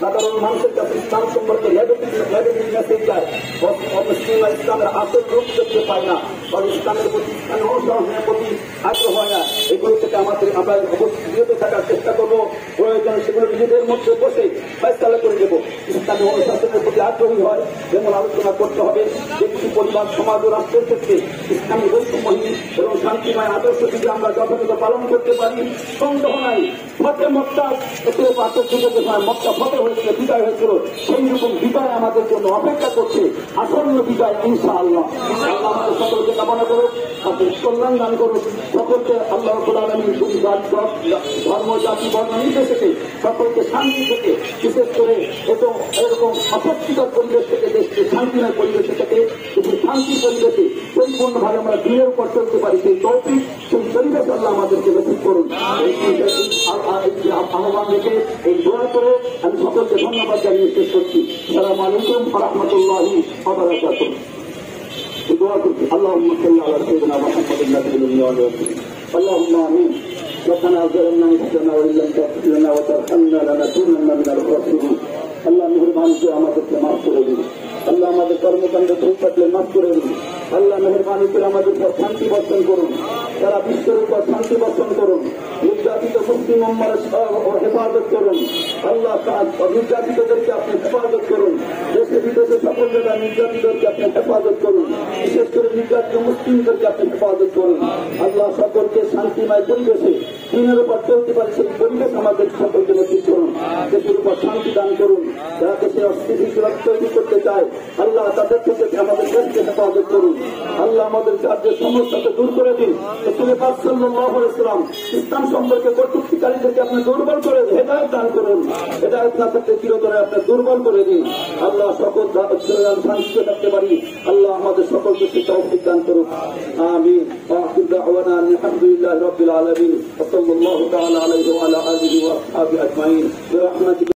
সাধারণ মানুষের কাছে ইসলাম সম্পর্কে নেগেটিভ মেসেজ যায়, মুসলিমরা ইসলামের আসল রূপ দেখতে পায় না, কারণ ইসলামের প্রতি অনুসরণের প্রতি আগ্রহ হয় না। এগুলো থেকে আমরা বিরত থাকার চেষ্টা করবো। প্রয়োজনে সেগুলো নিজেদের মধ্যে বসে ফয়সালা করে দেবো। ইসলামী অনুশাসনের প্রতি আগ্রহী হয় যেমন আলোচনা করতে হবে। ব্যক্তি, পরিবার, সমাজ ও রাষ্ট্রের ক্ষেত্রে ইসলামী ঐক্যমহী এবং শান্তিময় আদর্শ যদি আমরা যথাযথ পালন করতে পারি, সন্দেহ নাই ফতে মক্কা মক্কা ফতে হয়েছিল, বিদায় হয়েছিল, সেই রকম বিদায় আমাদের জন্য অপেক্ষা করছে, আসন্ন বিদায় ইনশাআল্লাহ। আল্লাহ আমাদের সকলকে কামনা করুক, আপনার কল্যাণ দান করুক। সকলকে আল্লাহ রাব্বুল আলামিন ধর্ম, জাতি, বর্ণ নির্বিশেষে সকলকে শান্তি থেকে, বিশেষ করে এরকম অশক্তিকর পরিবেশ থেকে, দেশকে শান্তিময় পরিবেশ থেকে শান্তি পরিবেশে পরিপূর্ণভাবে আমরা দিনের উপর চলতে পারি, সেই তৌফিক, সেই পরিবেশ আল্লাহ আমাদেরকে নসিব করুন। আহ্বান রেখে এই দোয়া করে আমি সকলকে ধন্যবাদ জানিয়ে শেষ করছি। আসসালামু আলাইকুম ওয়া রাহমাতুল্লাহি ওয়া বারাকাতুহু। দোয়া করছি, আল্লাহুম্মা সাল্লি আলা সাইয়্যিদিনা মুহাম্মাদিন নাবিয়্যিল উম্মি ওয়া আলা আলিহি আল্লাহুম্মা আমিন। ربنا ظلمنا انفسنا وان لم تغفر لنا وترحمنا لنكونن من الخاسرين। আল্লাহ মেহেরবানি করে আমাদেরকে মাফ করে দিন। আল্লাহ আমাদের কর্মকাণ্ড ভুল থাকলে মাফ করে দিন। আল্লাহ মেহেরবানি করে আমাদের উপর শান্তি বর্ষণ করুন, সারা বিশ্বের উপর শান্তি বর্ষণ করুন। নির্যাতিত মুসলিম উম্মার হেফাজত করুন। আল্লাহ নির্যাতিতদেরকে আপনি হেফাজত করুন। দেশে বিদেশে সকল জায়গায় নির্যাতিতদেরকে আপনি হেফাজত করুন। বিশেষ করে নির্যাতিত মুসলিমদেরকে আপনি হেফাজত করুন। আল্লাহ সকলকে শান্তিময় পরিবেশে দিনের উপর চলতে পারে সেই পরিবেশ আমাদের সকলকে নসিব করুন। দেশের উপর শান্তি দান করুন। যারা দেশে অস্থিতিশীলতা তৈরি করতে চায় আল্লাহ তাদের থেকে আমাদের দেশকে হেফাজত করুন। আল্লাহ আমাদের কার্যের সমস্যাকে দূর করে দিন। রাসূল পাক সাল্লাল্লাহু আলাইহি ওয়াসাল্লাম ইসলাম সম্পর্কে কটূক্তিকারীদেরকে আপনি দুর্বল করে দিন, হেদায়েত দান করুন। হেদায়েত না থাকলে চিরতরে আপনি দুর্বল করে দিন। আল্লাহ সকল শান্তিতে থাকতে পারি। আল্লাহ আমাদের সকলকে সে তৌফিক দান করুন। আমিন। ওয়া আখিরু দাওয়ানা আলহামদুলিল্লাহি রাব্বিল আলামিন। সাল্লাল্লাহু তাআলা আলাইহি ওয়া আলা আলিহি ওয়া আসহাবিহি আজমাইন।